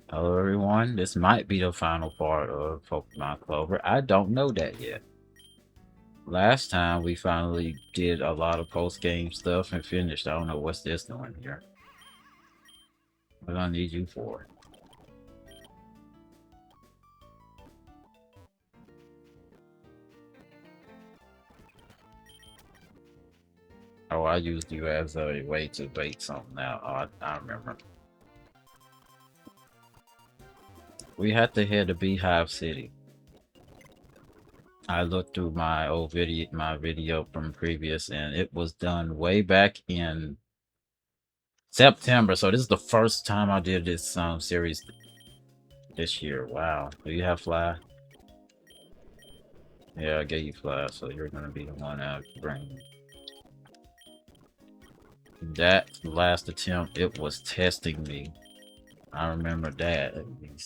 Hello everyone, this might be the final part of Pokemon Clover. I don't know that yet. Last time we finally did a lot of post-game stuff and finished. I don't know what's this doing here. What do I need you for? Oh, I used you as a way to bait something out. Oh, I remember. We had to head to Beehive City. I looked through my old video, my video from previous, and it was done way back in September. So this is the first time I did this series this year. Wow. Do you have Fly? Yeah, I gave you Fly, so you're gonna be the one I bring. That last attempt, it was testing me. I remember that.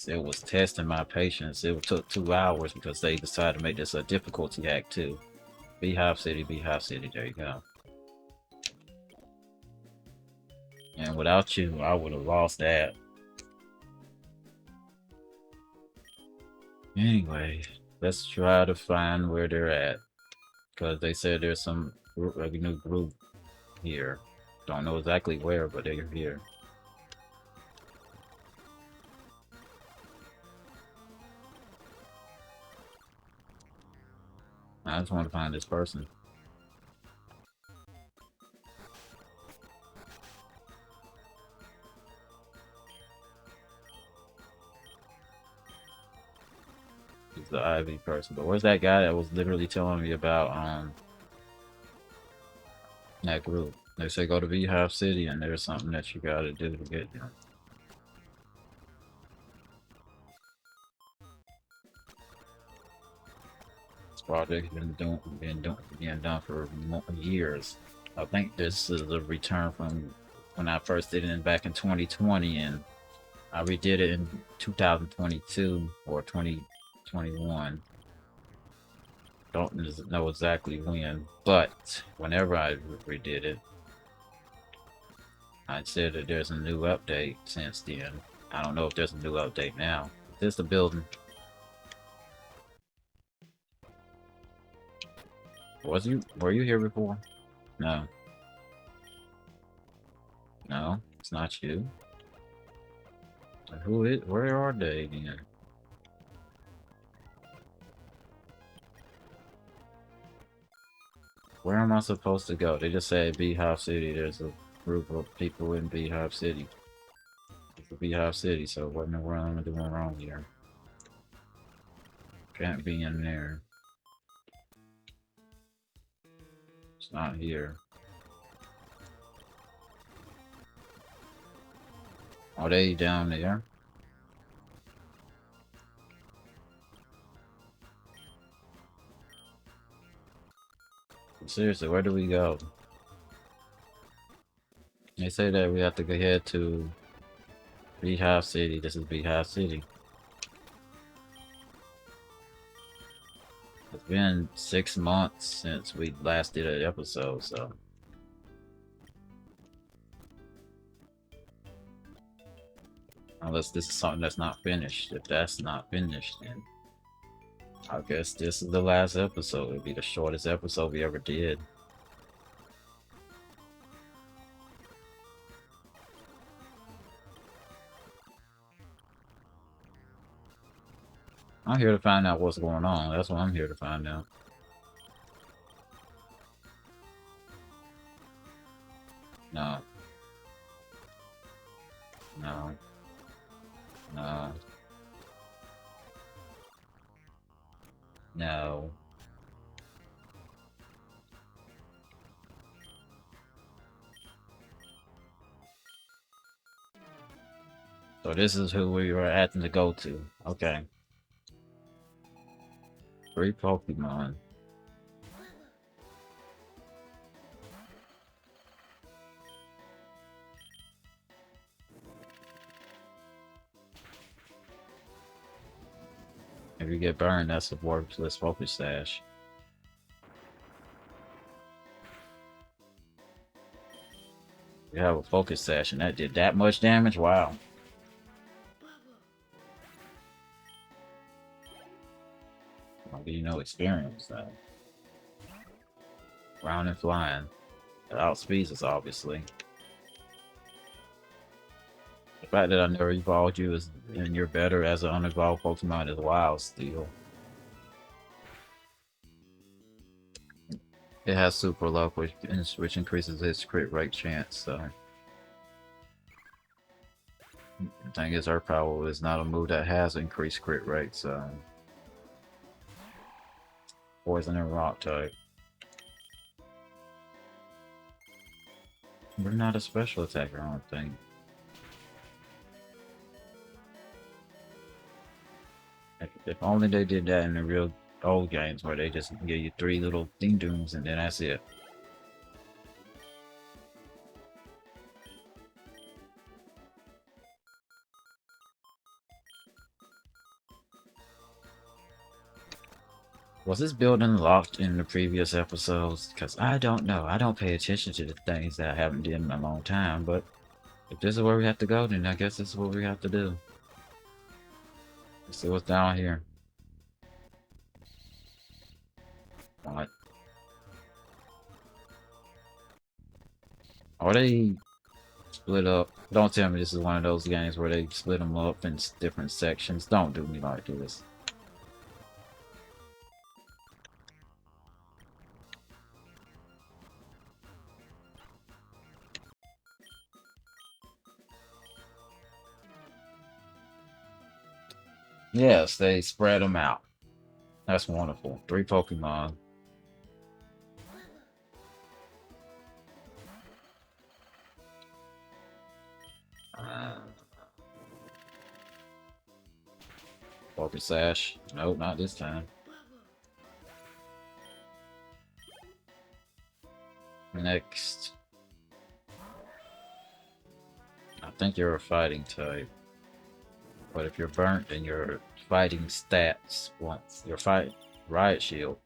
It was testing my patience. It took 2 hours because they decided to make this a difficulty hack too. Beehive City, Beehive City. There you go. And without you, I would have lost that. Anyway, let's try to find where they're at. Because they said there's some group, a new group here. Don't know exactly where, but they're here. I just want to find this person. He's the Ivy person. But where's that guy that was literally telling me about that group? They say go to Beehive City and there's something that you gotta do to get them. This project's being done for years. I think this is a return from when I first did it back in 2020, and I redid it in 2022 or 2021. Don't know exactly when, but whenever I redid it, I said that there's a new update since then. I don't know if there's a new update now. Is this the building? Were you here before? No. No, it's not you. Where are they then? Where am I supposed to go? They just said Beehive City. There's a group of people in Beehive City. It's a Beehive City, so what in the world am I doing wrong here? Can't be in there. It's not here. Are they down there? Seriously, where do we go? They say that we have to go ahead to Beehive City. This is Beehive City. It's been 6 months since we last did an episode, so. Unless this is something that's not finished. If that's not finished, then I guess this is the last episode. It'll be the shortest episode we ever did. I'm here to find out what's going on. That's what I'm here to find out. No. No. No. No. So this is who we were having to go to. Okay. 3 Pokemon. If you get burned, that's a worthless focus sash. You have a focus sash and that did that much damage? Wow. Don't give you no experience though. Round and flying. It outspeeds us, obviously. The fact that I never evolved you is, and you're better as an unevolved Pokemon is wild still. It has Super Luck, which increases its crit rate chance, so. The thing is, Earth Power is not a move that has increased crit rate, so. Poison and Rock type. We're not a special attacker, I don't think. If only they did that in the real old games where they just give you 3 little ding dooms and then that's it. Was this building locked in the previous episodes? Because I don't know. I don't pay attention to the things that I haven't done in a long time, but if this is where we have to go, then I guess this is what we have to do. Let's see what's down here. What? Are they split up? Don't tell me this is one of those games where they split them up in different sections. Don't do me like this. Yes, they spread them out. That's wonderful. 3 Pokemon. Focus Sash. Nope, not this time. Next. I think you're a fighting type. But if you're burnt, then your fighting stats once your fight riot shield.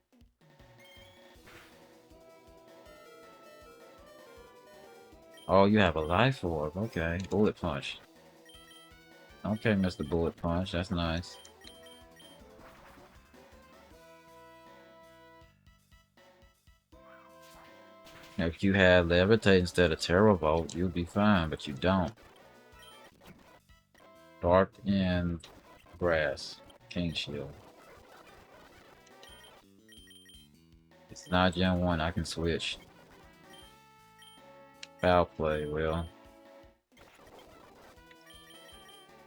Oh, you have a life orb. Okay, bullet punch. Okay, Mr. Bullet Punch, that's nice. If you had Levitate instead of Terravolt, you'd be fine, but you don't. Dark and Grass. King Shield. It's not Gen 1, I can switch. Foul Play, well.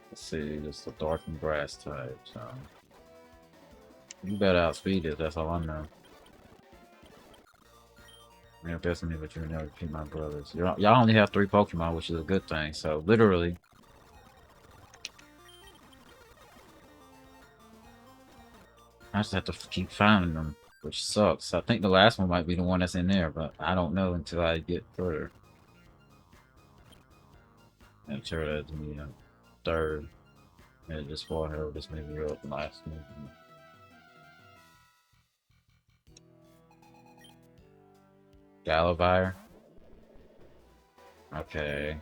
Let's see, just a Dark and Grass type, so. You better outspeed it, that's all I know. Yeah, definitely, but you never keep my brothers. Y'all only have 3 Pokemon, which is a good thing, so literally. I just have to keep finding them, which sucks. I think the last one might be the one that's in there, but I don't know until I get further. I'm sure that's me third. Yeah, just for her, just maybe you're up last one. Galavire. Okay.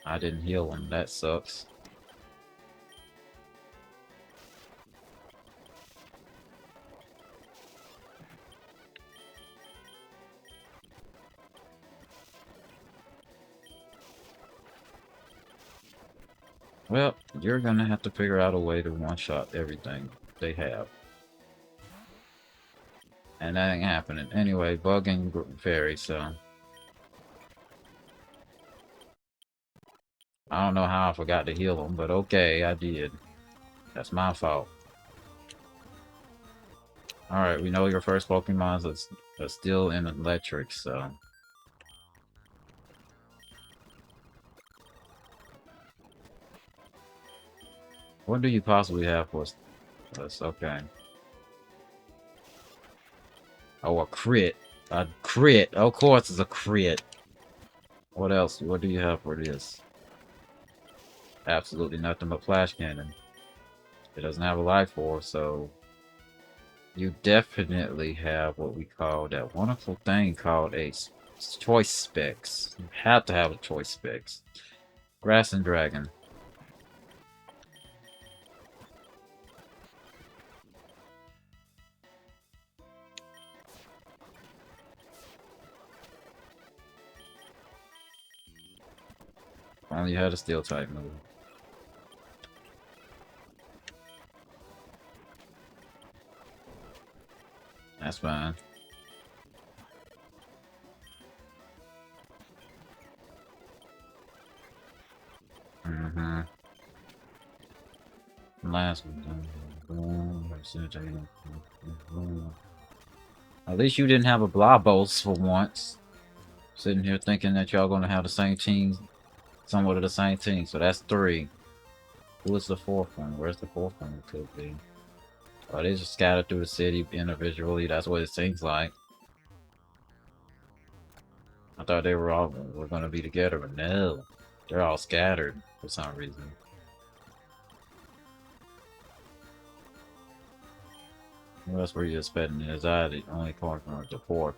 I didn't heal him, that sucks. Well, you're gonna have to figure out a way to one-shot everything they have. And that ain't happening. Anyway, Bug and Fairy, so. I don't know how I forgot to heal them, but okay, I did. That's my fault. Alright, we know your first Pokemons are still in electric, so. What do you possibly have for us? Okay. Oh, a crit. A crit. Of course it's a crit. What else? What do you have for this? Absolutely nothing but Flash Cannon. It doesn't have a life orb, so you definitely have what we call that wonderful thing called a choice specs. You have to have a choice specs. Grass and Dragon. only you had a steel type move. That's fine. Mm-hmm. Last one. At least you didn't have a Blabos for once. Sitting here thinking that y'all gonna have the same team, somewhat of the same team. So that's 3. Who is the 4th one? Where's the 4th one? It could be. Oh, they just scattered through the city individually. That's what it seems like. I thought they were gonna be together, but no. They're all scattered for some reason. What else were you expecting? Is I the only Pokemon the 4th?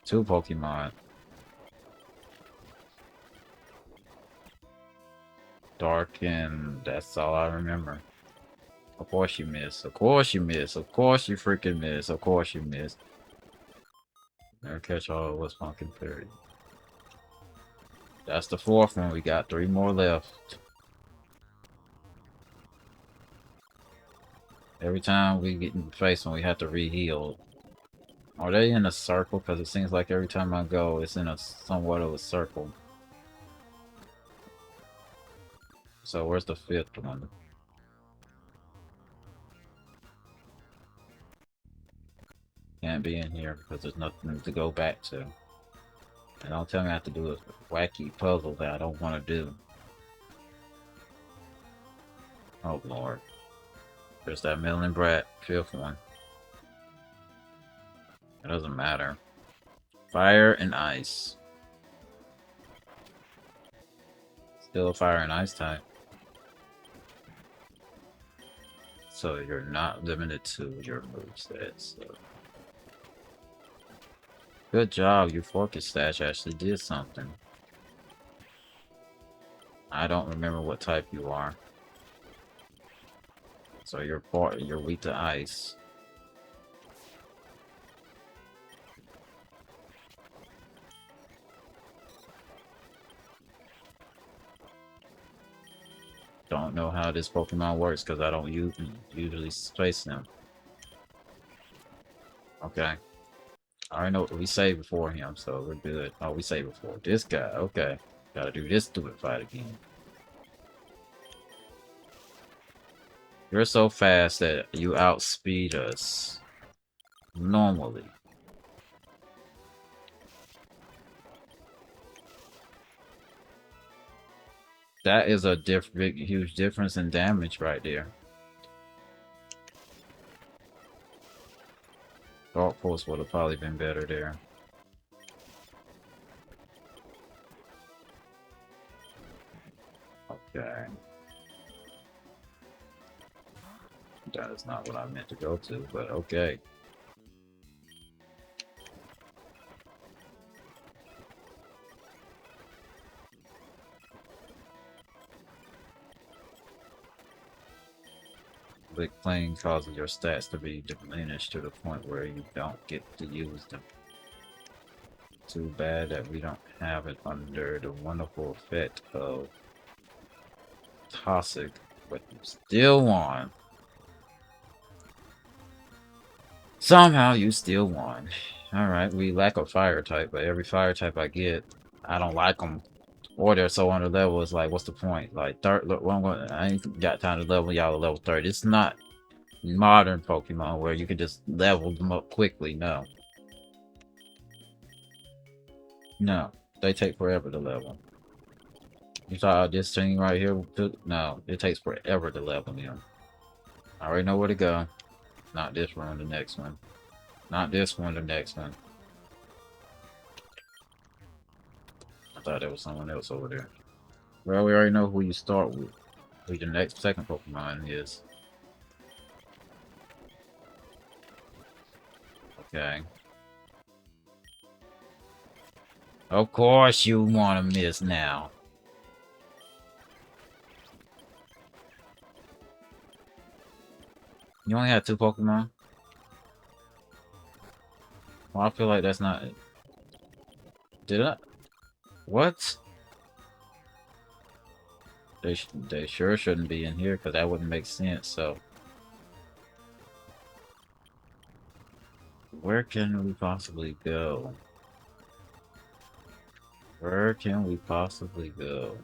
2 Pokemon. Dark, and that's all I remember. Of course you miss. Of course you miss. Of course you freaking miss. Of course you miss. Never catch all was pumpkin fairy. That's the 4th one. We got 3 more left. Every time we get in the face one, we have to re-heal. Are they in a circle? Because it seems like every time I go, it's in a somewhat of a circle. So where's the 5th one? Can't be in here because there's nothing to go back to. And don't tell me I have to do a wacky puzzle that I don't want to do. Oh lord. There's that Millen Brat, 5th one. It doesn't matter. Fire and ice. Still a fire and ice type. So you're not limited to your movesets. So. Good job, your focus stash actually did something. I don't remember what type you are. So you're weak to ice. Don't know how this Pokemon works because I don't usually face them. Okay. I already know we saved before him, so we're good. Oh, we saved before this guy. Okay. Gotta do this stupid fight again. You're so fast that you outspeed us. Normally. That is a big, huge difference in damage right there. Dark Pulse would have probably been better there. Okay. That is not what I meant to go to, but okay. Big plane causes your stats to be diminished to the point where you don't get to use them. Too bad that we don't have it under the wonderful effect of Toxic, but you still won. Somehow you still won. Alright, we lack a fire type, but every fire type I get, I don't like them. Or they're so under level, it's like, what's the point? Like, I ain't got time to level y'all to level 30. It's not modern Pokemon where you can just level them up quickly, no. No, they take forever to level. You saw this thing right here? No, it takes forever to level them. I already know where to go. Not this one, the next one. Not this one, the next one. I thought there was someone else over there. Well, we already know who you start with. Who your second Pokemon is. Okay. Of course you want to miss now. You only have 2 Pokemon? Well, I feel like that's not... Did I? What? They sure shouldn't be in here because that wouldn't make sense. So where can we possibly go? Where can we possibly go?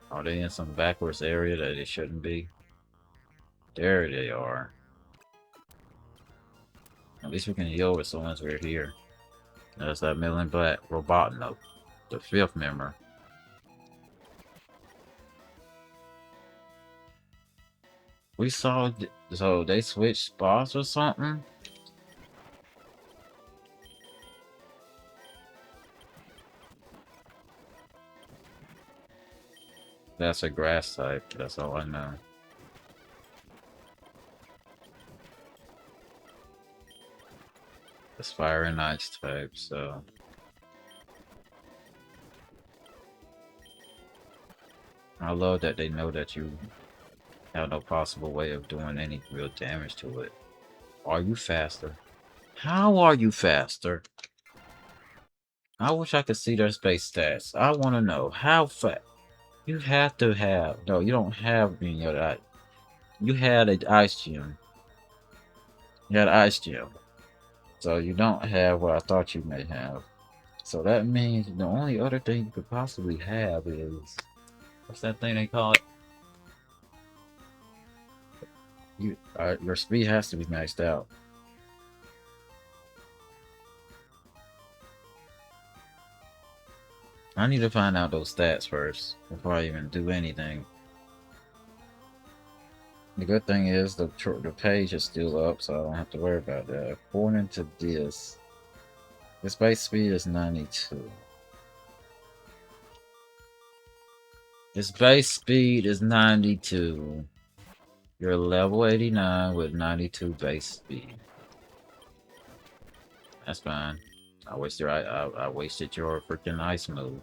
Are they in some backwards area that they shouldn't be? There they are. At least we can heal with someone we're here. There's that Million Black robot note. The fifth member. We saw, so they switched spots or something? That's a grass type, that's all I know. It's fire and ice type, so... I love that they know that you have no possible way of doing any real damage to it. Are you faster? How are you faster? I wish I could see their space stats. I want to know how fast. You have to have. No, you don't have any of that. You had an ice gem. You had an ice gem. So you don't have what I thought you may have. So that means the only other thing you could possibly have is, what's that thing they call it? Your speed has to be maxed out. I need to find out those stats first before I even do anything. The good thing is the page is still up, so I don't have to worry about that. According to this, his base speed is 92. His base speed is 92. You're level 89 with 92 base speed. That's fine. I wasted your freaking ice move.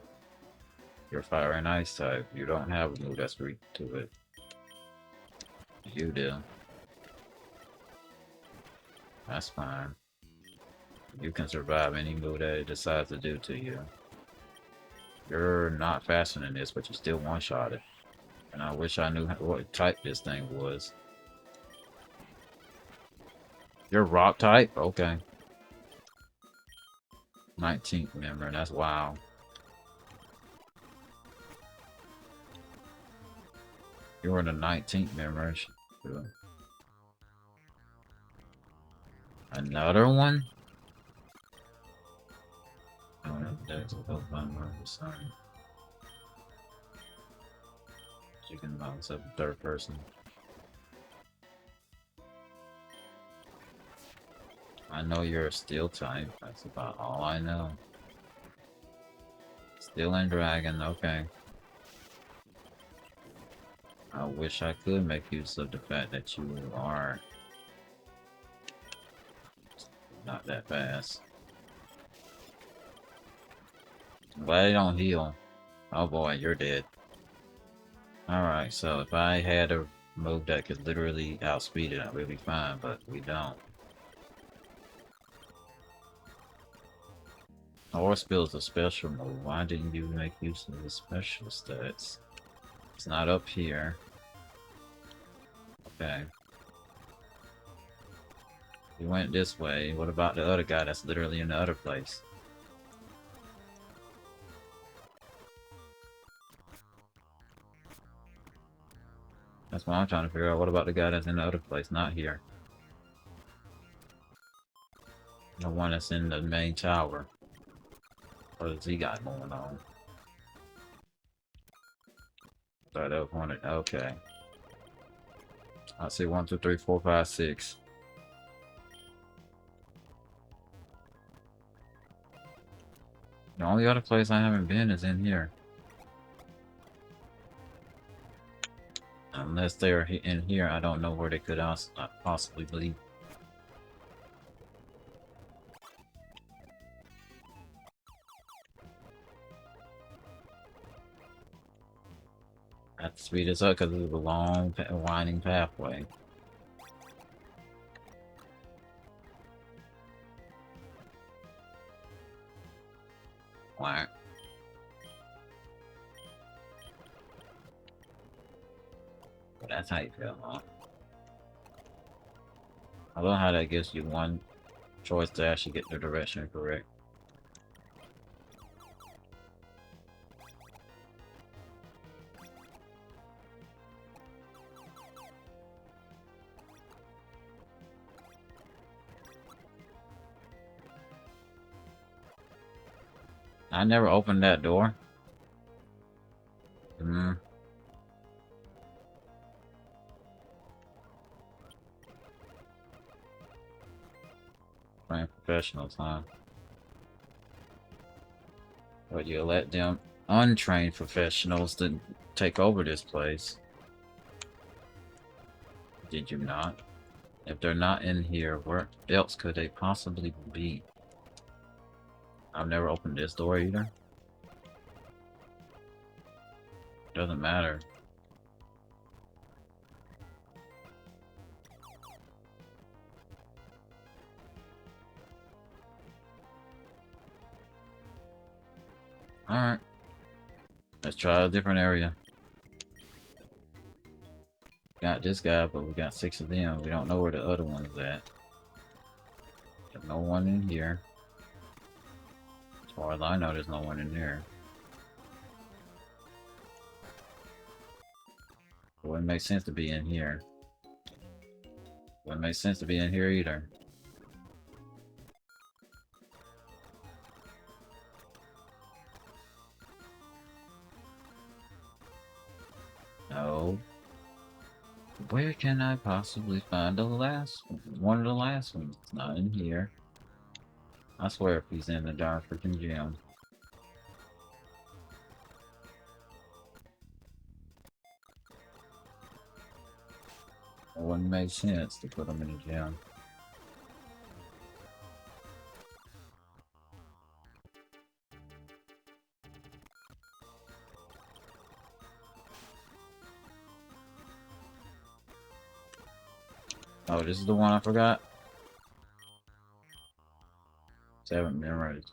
You're fire and ice type. You don't have a move that's weak to it. You do. That's fine. You can survive any move that it decides to do to you. You're not faster than this, but you still one-shot it. And I wish I knew what type this thing was. You're rock type? Okay. 19th member, that's wow. You were the 19th member. Another one? Oh, that's a Pokemon son. You can bounce up third person. I know you're a steel type. That's about all I know. Steel and dragon, okay. I wish I could make use of the fact that you are not that fast. But I don't heal. Oh boy, you're dead. Alright, so if I had a move that could literally outspeed it, I would be fine, but we don't. Or Spill is a special move. Why didn't you make use of the special stats? It's not up here. Okay. We went this way. What about the other guy that's literally in the other place? That's what I'm trying to figure out. What about the guy that's in the other place? Not here. The one that's in the main tower. What does he got going on? Start up on it. Okay. I see 1, 2, 3, 4, 5, 6. The only other place I haven't been is in here. Unless they're in here, I don't know where they could possibly be. I have to speed this up because it's a long, winding pathway. Quack. But that's how you feel, huh? I love how that gives you one choice to actually get the direction correct. I never opened that door. Hmm. Playing professionals, huh? But you let them untrained professionals to take over this place. Did you not? If they're not in here, where else could they possibly be? I've never opened this door either. Doesn't matter. Alright. Let's try a different area. Got this guy, but we got 6 of them. We don't know where the other one is at. There's no one in here. As far as I know, there's no one in there. It wouldn't make sense to be in here. Wouldn't make sense to be in here either. No. Where can I possibly find the last one of the last ones? It's not in here. I swear if he's in the darn freaking gym. It wouldn't make sense to put him in the gym. Oh, this is the one I forgot? 7 memories.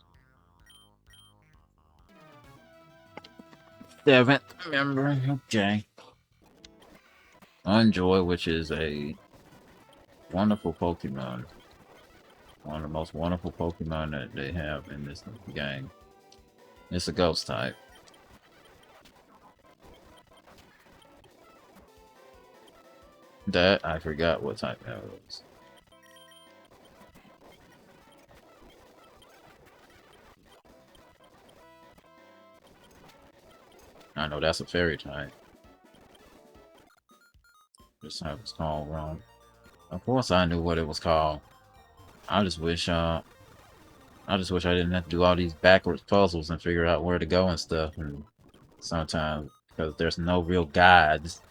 7th member, okay. Unjoy, which is a wonderful Pokemon. One of the most wonderful Pokemon that they have in this game. It's a ghost type. That, I forgot what type that was. I know that's a fairy type. This type was called wrong. Of course I knew what it was called. I just wish I didn't have to do all these backwards puzzles and figure out where to go and stuff, and sometimes because there's no real guides.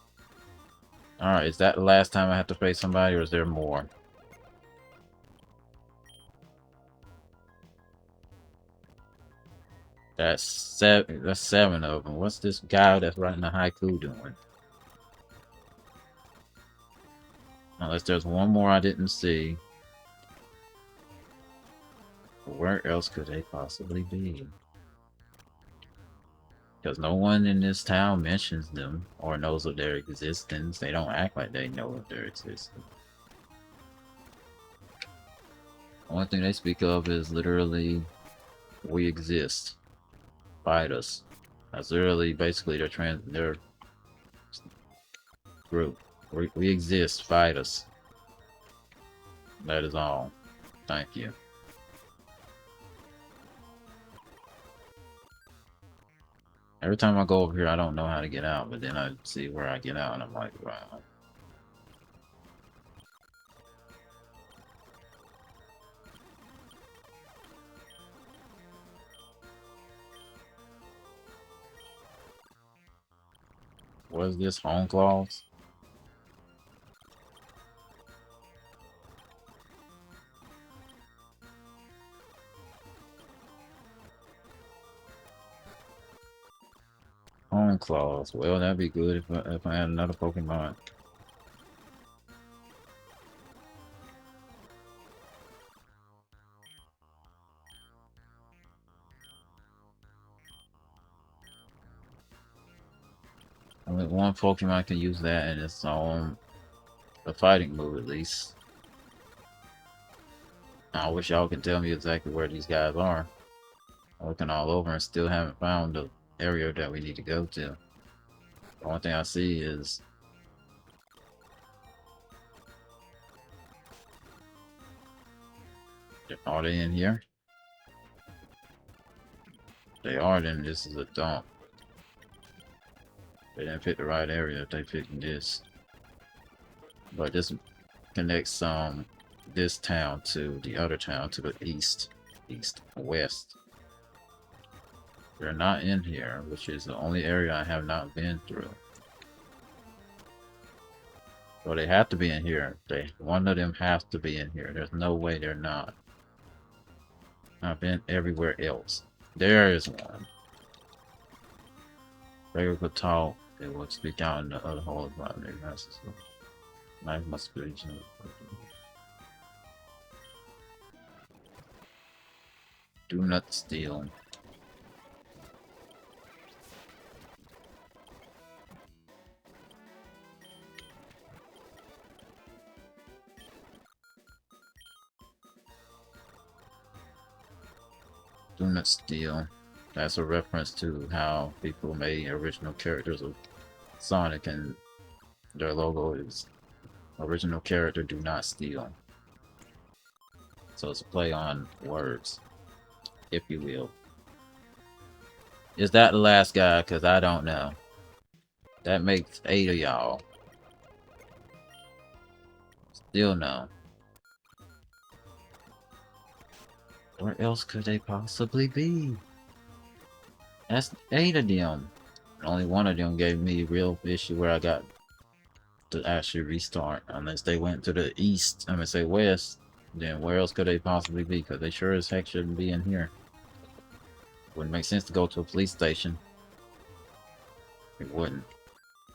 Alright, is that the last time I have to face somebody, or is there more? That's 7 of them. What's this guy that's writing the haiku doing? Unless there's one more I didn't see. Where else could they possibly be? Because no one in this town mentions them or knows of their existence. They don't act like they know of their existence. The only thing they speak of is literally, we exist. Fight us. That's literally basically their group. We exist. Fight us. That is all. Thank you. Every time I go over here, I don't know how to get out, but then I see where I get out, and I'm like, wow. What is this, home claws? Home claws. Well, that'd be good if I had another Pokemon. only one Pokemon can use that, and it's on the fighting move at least. I wish y'all could tell me exactly where these guys are. I'm looking all over and still haven't found the area that we need to go to. The only thing I see is... Are they in here? They are, then this is a dump. They didn't pick the right area if they picked this. But this connects this town to the other town to the east, west. They're not in here, which is the only area I have not been through. So they have to be in here. One of them has to be in here. There's no way they're not. I've been everywhere else. There is one. They could talk. They would speak out in the other hall about their messages. Life must be. Do not steal. Do not steal. That's a reference to how people made original characters of Sonic, and their logo is original character do not steal. So it's a play on words, if you will. Is that the last guy? Because I don't know. That makes 8 of y'all. Still no. Where else could they possibly be? That's 8 of them. Only one of them gave me real issue where I got to actually restart. Unless they went to the east, I'm gonna say west, then where else could they possibly be? Because they sure as heck shouldn't be in here. Wouldn't make sense to go to a police station. It wouldn't.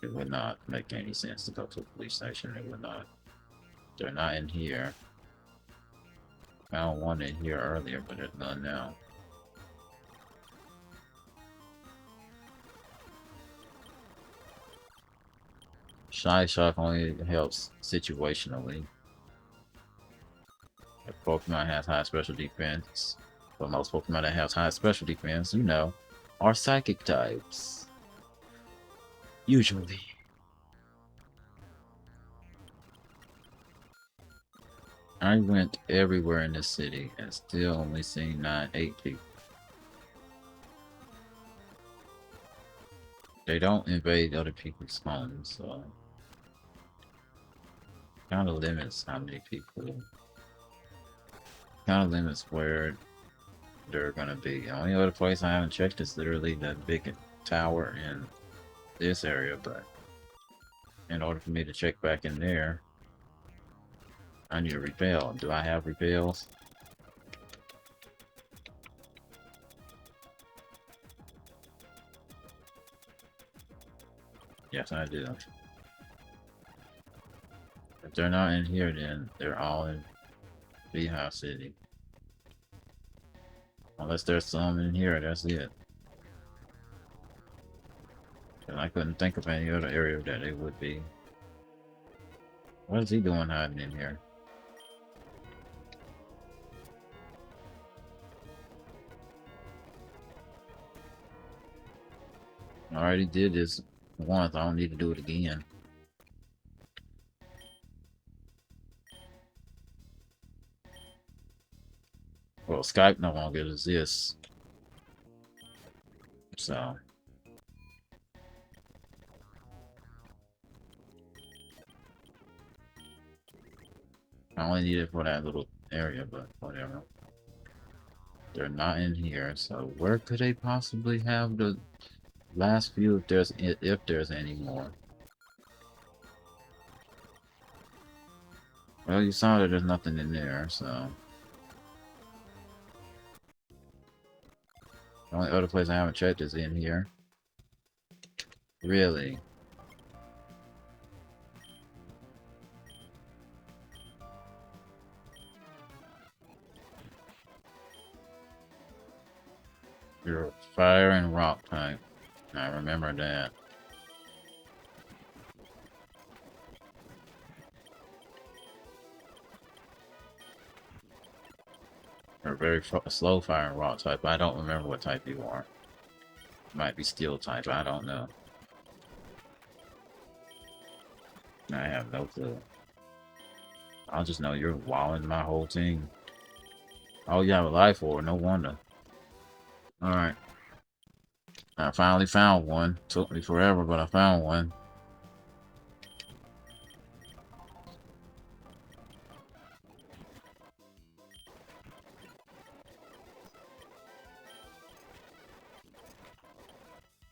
It would not make any sense to go to a police station. It would not. They're not in here. Found one in here earlier, but there's none now. Shy Shock only helps situationally. If Pokemon has high special defense, but most Pokemon that have high special defense, you know, are psychic types. Usually. I went everywhere in this city and still only seen 8 people. They don't invade other people's homes, so kind of limits how many people. Kind of limits where they're gonna be. The only other place I haven't checked is literally that big tower in this area, but in order for me to check back in there, I need a repel. Do I have repels? Yes, I do. If they're not in here, then they're all in Beehive City. Unless there's some in here, that's it. And I couldn't think of any other area that they would be. What is he doing hiding in here? I already did this once, I don't need to do it again. Well, Skype no longer exists. So I only need it for that little area, but whatever. They're not in here, so where could they possibly have the last few if there's any more? Well, you saw that there's nothing in there, so the only other place I haven't checked is in here. Really? You're fire and rock type. I remember that. Or very slow firing rock type. I don't remember what type you are. Might be steel type. I don't know. I have no clue. I'll just know you're wowing my whole team. Oh, you have a life orb. No wonder. Alright. I finally found one. Took me forever, but I found one.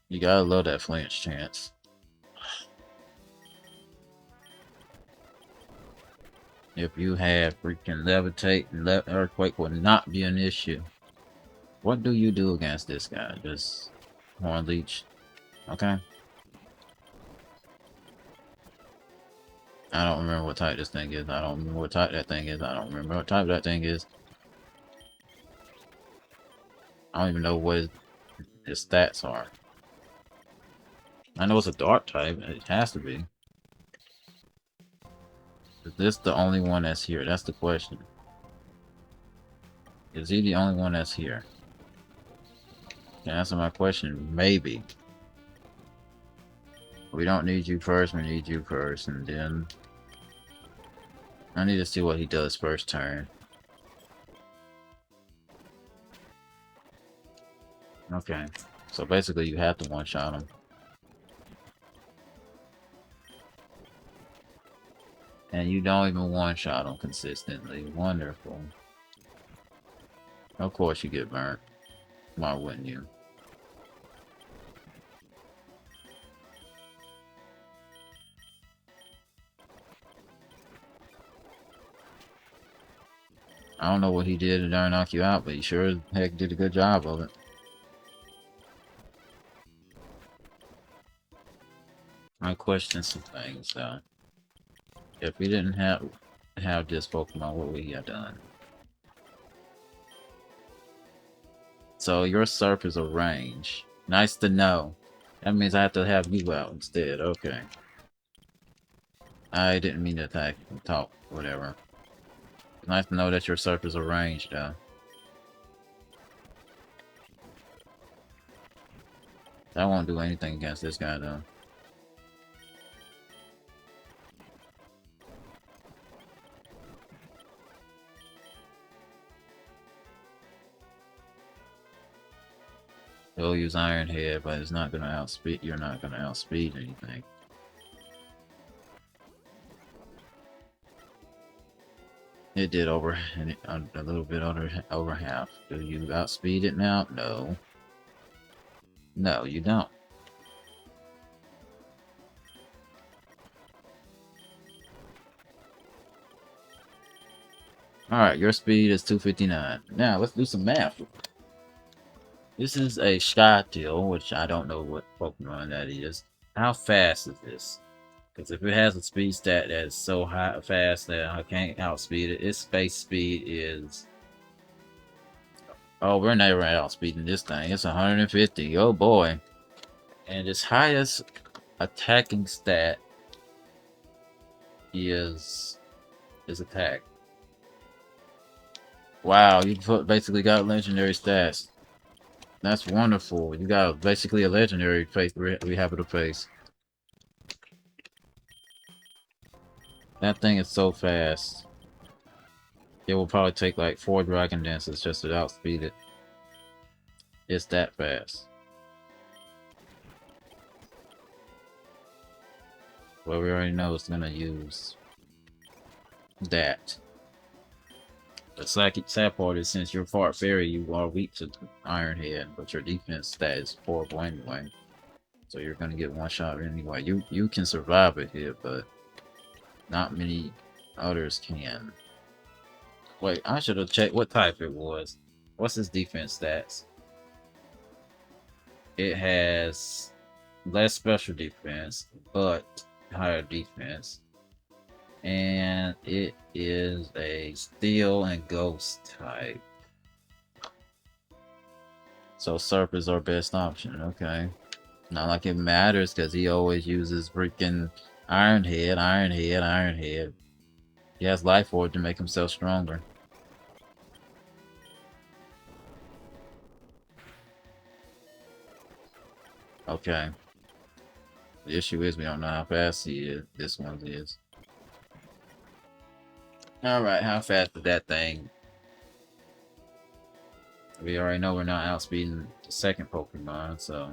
You gotta love that flinch chance. If you had freaking levitate and earthquake would not be an issue. What do you do against this guy? Just horn leech. Okay. I don't remember what type this thing is. I don't remember what type that thing is. I don't remember what type that thing is. I don't even know what his stats are. I know it's a dark type. It has to be. Is this the only one that's here? That's the question. Is he the only one that's here? Can answer my question? Maybe. We don't need you first. We need you first. And then I need to see what he does first turn. Okay. So basically you have to one-shot him. And you don't even one-shot them consistently. Wonderful. Of course you get burnt. Why wouldn't you? I don't know what he did to knock you out, but he sure as heck did a good job of it. I question some things, though. If we didn't have this Pokemon, what would he have done? So your Surf is a range. Nice to know. That means I have to have you out instead. Okay. I didn't mean to attack and talk. Whatever. Nice to know that your Surf is a range, though. That won't do anything against this guy, though. He'll use Iron Head, but it's not gonna outspeed. You're not gonna outspeed anything. It did over a little bit over half. Do you outspeed it now? No. No, you don't. Alright, your speed is 259. Now, let's do some math. This is a Skytil, which I don't know what Pokemon that is. How fast is this? Because if it has a speed stat that is so high, fast that I can't outspeed it, its space speed is... Oh, we're never outspeeding this thing. It's 150. Oh boy. And its highest attacking stat is attack. Wow, you basically got legendary stats. That's wonderful. You got basically a legendary face we have to face. That thing is so fast. It will probably take like 4 Dragon Dances just to outspeed it. It's that fast. Well, we already know it's gonna use that. The sad part is since you're Fart Fairy, you are weak to Iron Head, but your defense stat is horrible anyway. So you're gonna get one shot anyway. You can survive it here, but not many others can. Wait, I should have checked what type it was. What's his defense stats? It has less special defense, but higher defense. And it is a Steel and Ghost type. So Surf is our best option, okay. Not like it matters, because he always uses freaking Iron Head, Iron Head, Iron Head. He has Life Orb to make himself stronger. Okay. The issue is we don't know how fast he is. This one is. Alright, how fast is that thing? We already know we're not outspeeding the second Pokemon, so.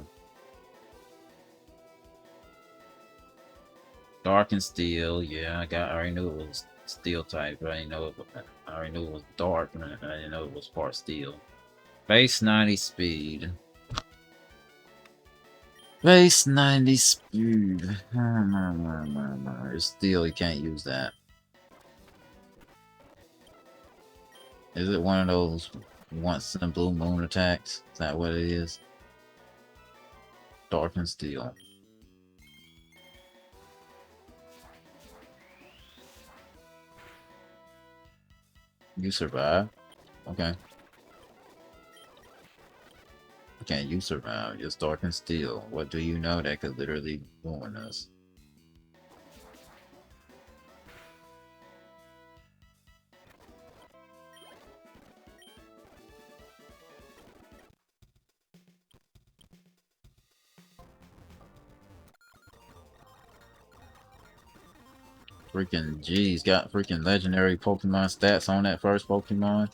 Dark and Steel, yeah, I already knew it was Steel type, but I already knew it was Dark, and I didn't know it was part Steel. Base 90 speed. Base 90 speed. It's Steel, you can't use that. Is it one of those once in a blue moon attacks? Is that what it is? Dark and Steel. You survive? Okay. Okay, you survive. Just Dark and Steel. What do you know that could literally ruin us? Freaking G's got freaking legendary Pokemon stats on that first Pokemon.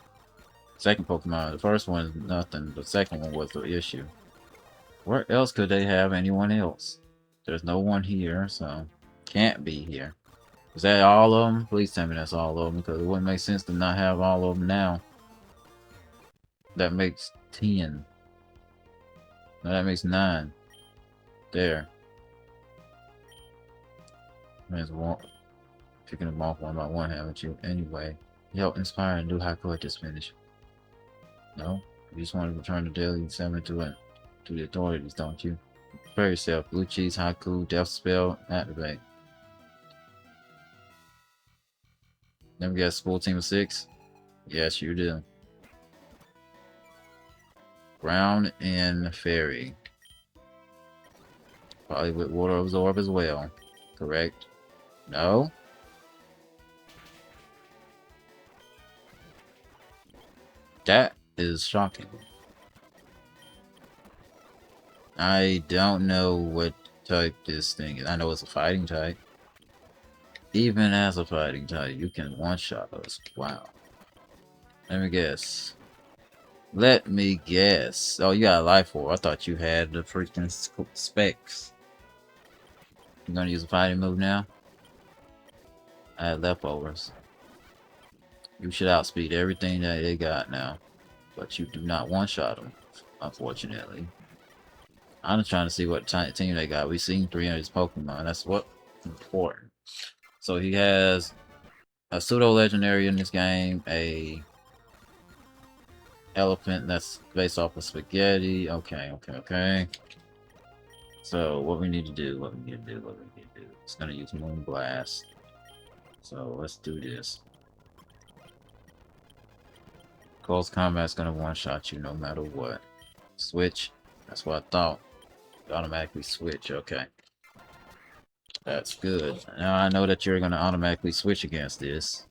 Second Pokemon. The first one is nothing. The second one was the issue. Where else could they have anyone else? There's no one here, so can't be here. Is that all of them? Please tell me that's all of them, because it wouldn't make sense to not have all of them now. That makes 10. No, that makes 9. There. There's one. Picking them off one by one, haven't you? Anyway, you help inspire and do high court this finish. No? You just want to return the daily summon to the authorities, don't you? Prepare yourself. Blue cheese, haiku, death spell, activate. Never guess full team of 6? Yes, you do. Ground and fairy. Probably with water absorb as well. Correct? No? That is shocking. I don't know what type this thing is. I know it's a fighting type. Even as a fighting type, you can one-shot us. Wow. Let me guess. Let me guess. Oh, you got a life orb. I thought you had the freaking specs. You gonna use a fighting move now? I had leftovers. You should outspeed everything that they got now. But you do not one-shot them, unfortunately. I'm just trying to see what team they got. We've seen 3 of his Pokemon. That's what's important. So he has a pseudo-legendary in this game, a elephant that's based off of spaghetti. Okay. So what we need to do, It's gonna use Moon Blast. So let's do this. Close combat's gonna one-shot you no matter what. Switch. That's what I thought. Automatically switch, okay. That's good. Now I know that you're gonna automatically switch against this.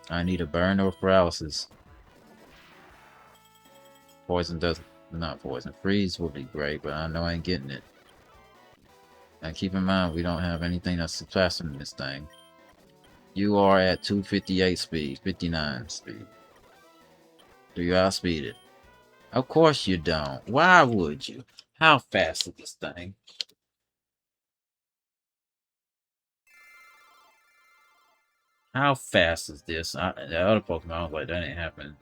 I need a burn or paralysis. Poison doesn't, not poison. Freeze would be great, but I know I ain't getting it. And keep in mind, we don't have anything that's faster than this thing. You are at 258 speed, 59 speed. Do you outspeed it? Of course you don't. Why would you? How fast is this thing? How fast is this? The other Pokemon, I was like, that ain't happening.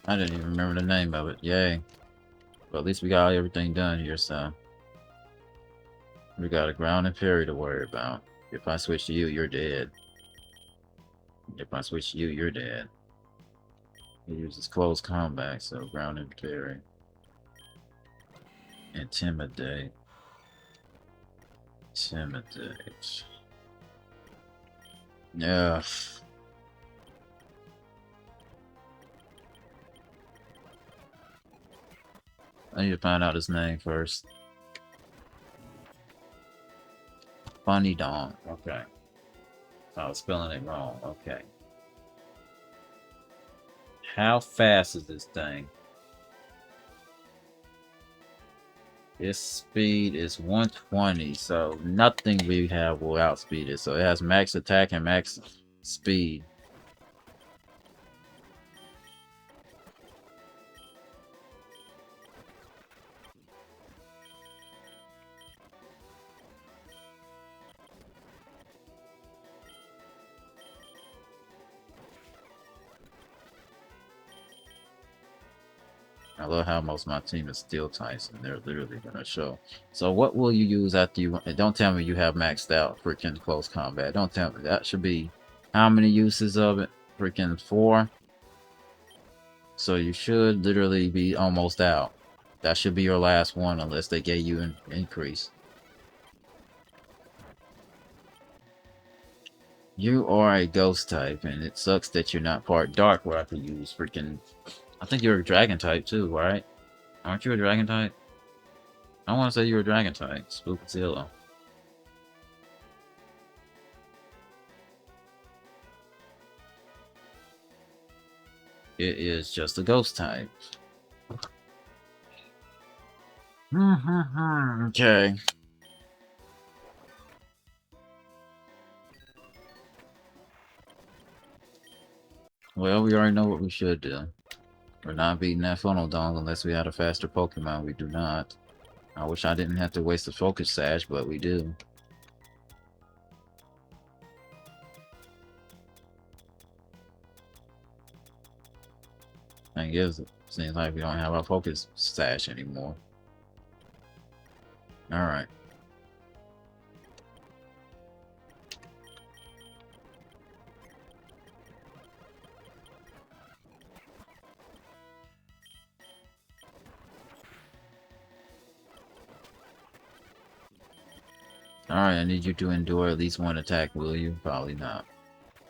I didn't even remember the name of it. Yay. But at least we got everything done here, so. We got a ground and fairy to worry about. If I switch to you, you're dead. If I switch to you, you're dead. He uses close combat, so ground and fairy. Intimidate. Intimidate. Yeah. I need to find out his name first. Funny Dong. Okay. I was spelling it wrong. Okay. How fast is this thing? Its speed is 120, so nothing we have will outspeed it. So it has max attack and max speed. I love how most of my team is steel types, and they're literally gonna show. So what will you use after you? Don't tell me you have maxed out freaking close combat. Don't tell me that should be how many uses of it? Freaking 4. So you should literally be almost out. That should be your last one unless they gave you an increase. You are a ghost type, and it sucks that you're not part dark where I could use freaking. I think you're a dragon type too, right? Aren't you a dragon type? I want to say you're a dragon type. Spookzilla. It is just a ghost type. Okay. Well, we already know what we should do. We're not beating that funnel dong unless we had a faster Pokemon. We do not. I wish I didn't have to waste a focus sash, but we do. Thing is, it seems like we don't have our focus sash anymore. Alright. Alright, I need you to endure at least one attack, will you? Probably not.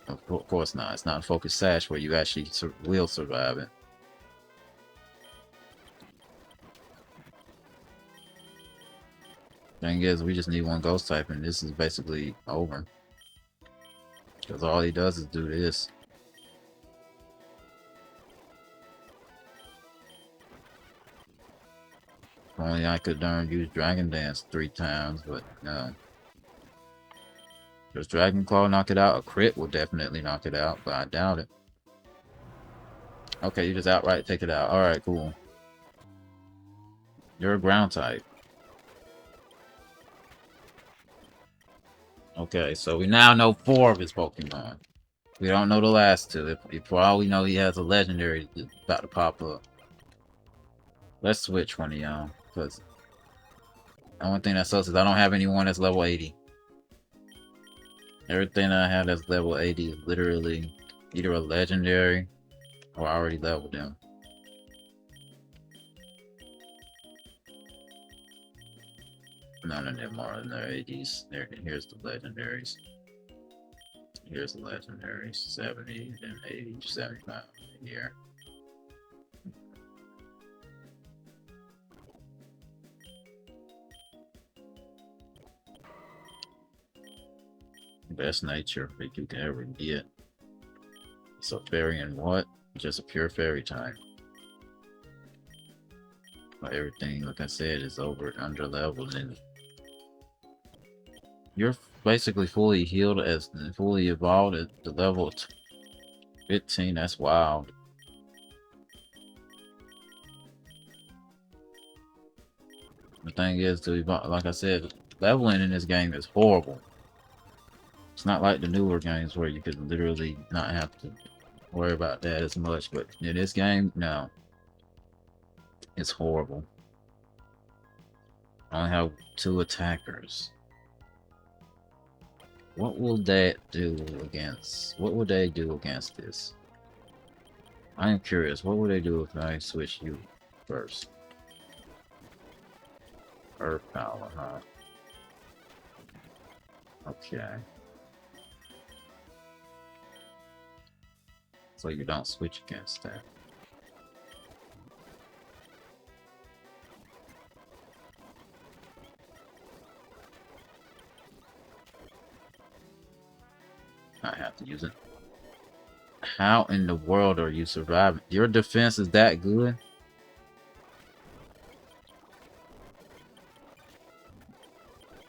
Of course not. It's not a focus sash where you actually will survive it. Thing is, we just need one ghost type, and this is basically over. Because all he does is do this. If only I could use Dragon Dance 3 times, but no. Does Dragon Claw knock it out? A crit will definitely knock it out, but I doubt it. Okay, you just outright take it out. Alright, cool. You're a ground type. Okay, so we now know 4 of his Pokemon. We don't know the last 2. For all we know, he has a legendary about to pop up. Let's switch one of y'all, because the only thing that sucks is I don't have anyone that's level 80. Everything I have that's level 80 is literally either a legendary or I already leveled them. None of them are in their 80s. Here's the legendaries. Here's the legendaries. 70, then 80, 75 here. Best nature freak you can ever get. So fairy and what? Just a pure fairy type. But everything, like I said, is under leveled, and you're basically fully healed as fully evolved at the level 15. That's wild. The thing is, like I said, leveling in this game is horrible. It's not like the newer games where you could literally not have to worry about that as much, but in this game, no. It's horrible. I only have 2 attackers. What will that do against... What would they do against this? I am curious, what would they do if I switch you first? Earth power, huh? Okay. So you don't switch against that. I have to use it. How in the world are you surviving? Your defense is that good?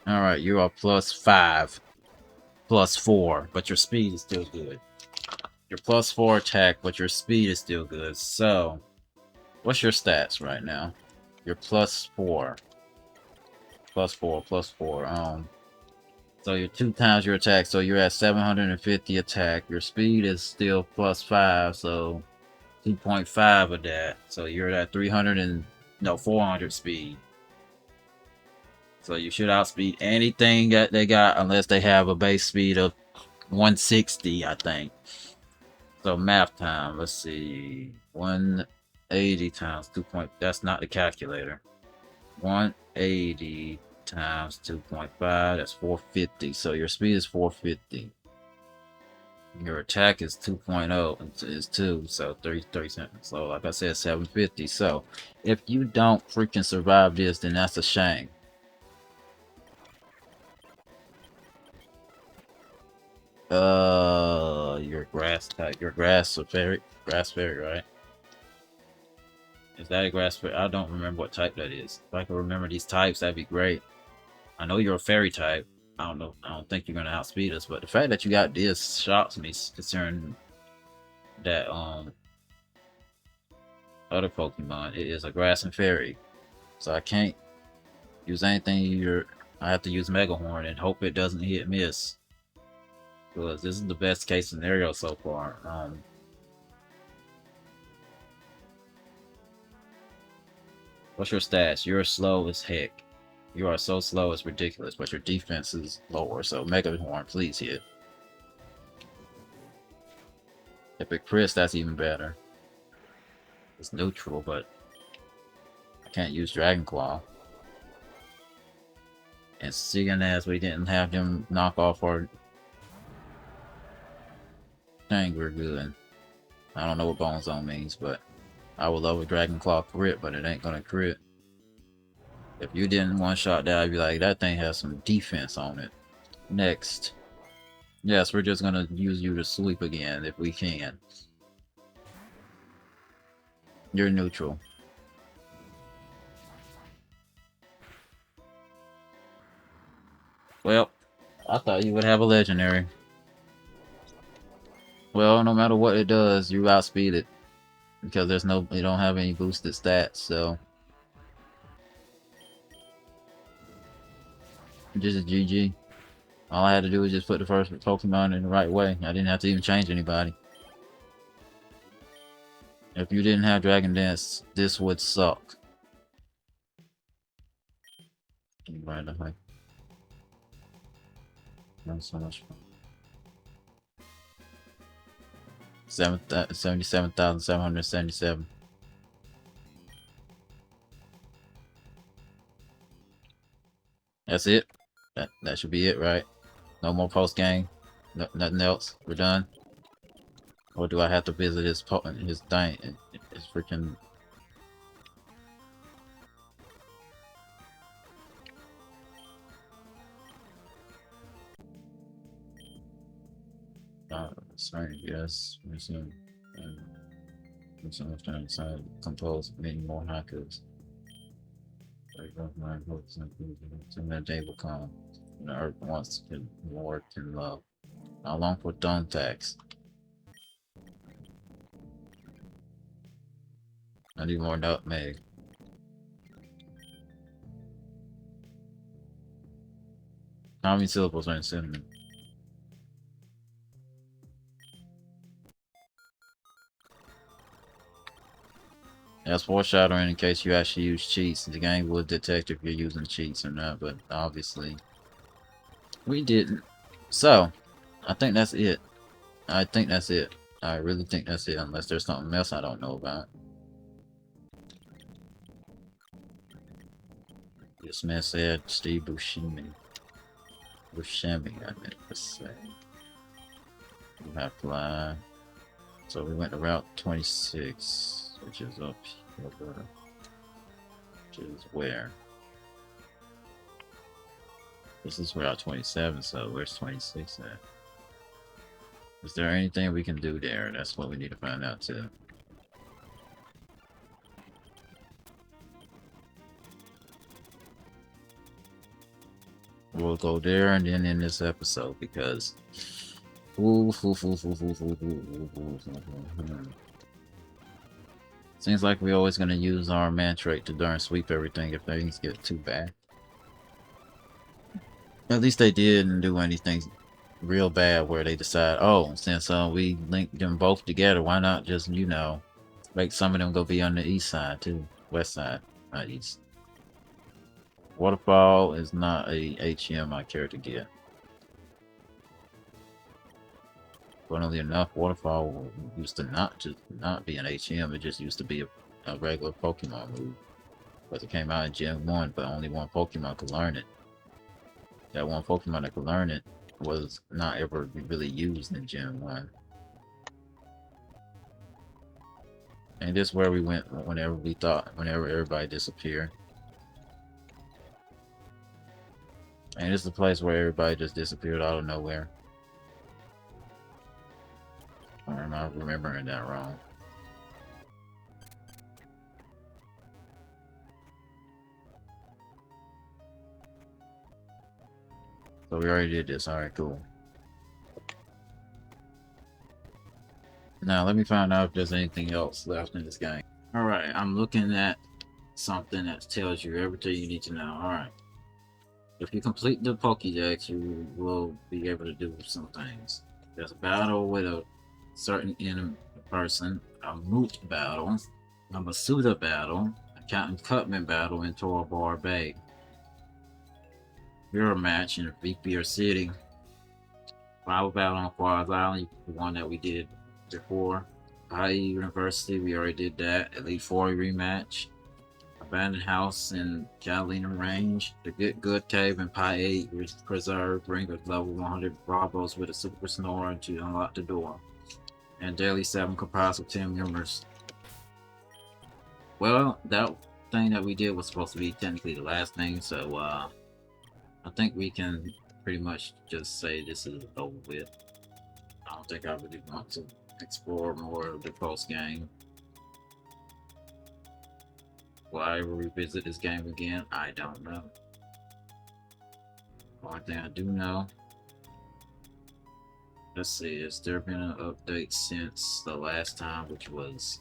Alright, you are +5, +4, but your speed is still good. You're +4 attack, but your speed is still good. So, what's your stats right now? You're +4. +4, +4. So you're 2 times your attack, so you're at 750 attack. Your speed is still +5, so 2.5 of that. So you're at 300 and no 400 speed. So you should outspeed anything that they got unless they have a base speed of 160, I think. So math time, let's see. 180 times 2 point, that's not the calculator. 180 times 2.5, that's 450. So your speed is 450. Your attack is 2.0, is 2, so 30 seconds. So like I said, 750. So if you don't freaking survive this, then that's a shame. Your grass type, your grass fairy, right? Is that a grass fairy? I don't remember what type that is. If I can remember these types, that'd be great. I know you're a fairy type. I don't know. I don't think you're gonna outspeed us, but the fact that you got this shocks me concerning that other Pokemon. It is a grass and fairy, so I can't use anything. I have to use Mega Horn and hope it doesn't hit miss, because this is the best case scenario so far. What's your stats? You're slow as heck. You are so slow, it's ridiculous, but your defense is lower, so Mega Horn, please hit. Epic Chris, that's even better. It's neutral, but I can't use Dragon Claw. And seeing as we didn't have them knock off our thing, we're good. I don't know what Bone Zone means, but I would love a Dragon Claw crit, but it ain't gonna crit. If you didn't one-shot that, I'd be like, that thing has some defense on it. Next. Yes, we're just gonna use you to sweep again, if we can. You're neutral. Well, I thought you would have a legendary. Well, no matter what it does, you outspeed it. Because you don't have any boosted stats, so. Just a GG. All I had to do was just put the first Pokemon in the right way. I didn't have to even change anybody. If you didn't have Dragon Dance, this would suck. Right away. Not so much fun. 77,777. That's it. That should be it, right? No more post game. No, nothing else. We're done. Or do I have to visit his thing? His freaking. Sorry, yes. Resume. Someone's trying to compose many more haikus. Soon that day will come. When the earth wants to more than love. How long for Dawn tax? I need more nutmeg. How many syllables are in cinnamon? That's foreshadowing in case you actually use cheats. The game will detect if you're using cheats or not, but obviously we didn't. So, I think that's it. I think that's it. I really think that's it, unless there's something else I don't know about. This man said Steve Buscemi. Buscemi, I meant to say. We have fly. So we went to Route 26, which is up here. Which is where? This is Route 27, so where's 26 at? Is there anything we can do there? That's what we need to find out too. We'll go there and then in this episode because. Seems like we're always gonna use our man trait to darn sweep everything if things get too bad. At least they didn't do anything real bad where they decide, oh, since we linked them both together, why not just, you know, make some of them go be on the east side too. West side, not east. Waterfall is not a HM I care to get. Funnily enough, Waterfall used to not be an HM, it just used to be a regular Pokemon move. But it came out in Gen 1, but only one Pokemon could learn it. That one Pokemon that could learn it was not ever really used in Gen 1. And this is where we went whenever everybody disappeared. And this is the place where everybody just disappeared out of nowhere. Or am I remembering that wrong? So we already did this. Alright, cool. Now let me find out if there's anything else left in this game. Alright, I'm looking at something that tells you everything you need to know. Alright. If you complete the Pokédex, you will be able to do some things. There's a battle with a certain enemy person, a moot battle, a Masuda battle, a Captain Cutman battle in Tora Bar Bay. Mirror match in Vipir City. Rival battle on Quaz Island, the one that we did before. Hawaii University, we already did that. Elite Four rematch. Abandoned House in Catalina Range. The Good Cave in Pi 8 Preserve. Bring a level 100 Bravos with a Super Snorer to unlock the door. And Daily 7 comprised of 10 members. Well, that thing that we did was supposed to be technically the last thing, so I think we can pretty much just say this is over with. I don't think I really want to explore more of the post game. Will I ever revisit this game again? I don't know. Only thing I do know, let's see, has there been an update since the last time, which was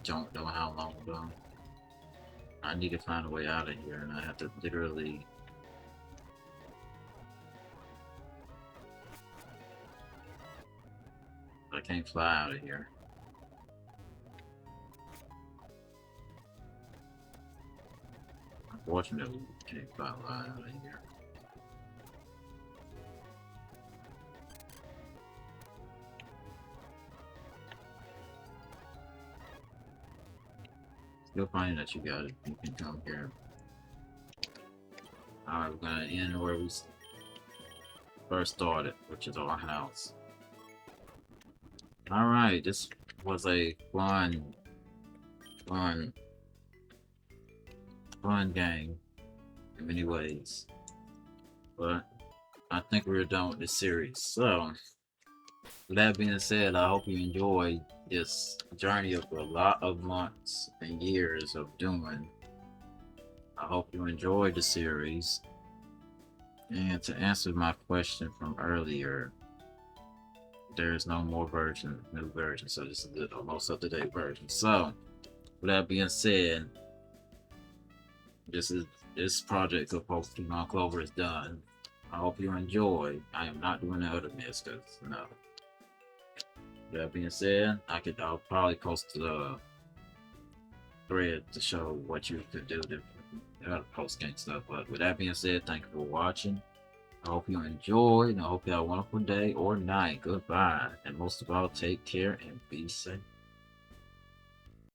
don't know how long ago. I need to find a way out of here, and I have to literally I can't fly out of here. Unfortunately, can't fly out of here. Still finding that you got it. You can come here. Alright, we're gonna end where we first started, which is our house. Alright, this was a fun game in many ways. But I think we're done with this series. So, with that being said, I hope you enjoyed this journey of a lot of months and years of doing. I hope you enjoyed the series. And to answer my question from earlier, there's no more new version, so this is the most up-to-date version. So, with that being said, this project of Pokemon Clover is done. I hope you enjoy. I am not doing the other myths, because no. With that being said, I'll probably post the thread to show what you could do to post game stuff. But with that being said, thank you for watching. I hope you enjoyed, and I hope you have a wonderful day or night. Goodbye. And most of all, take care and be safe.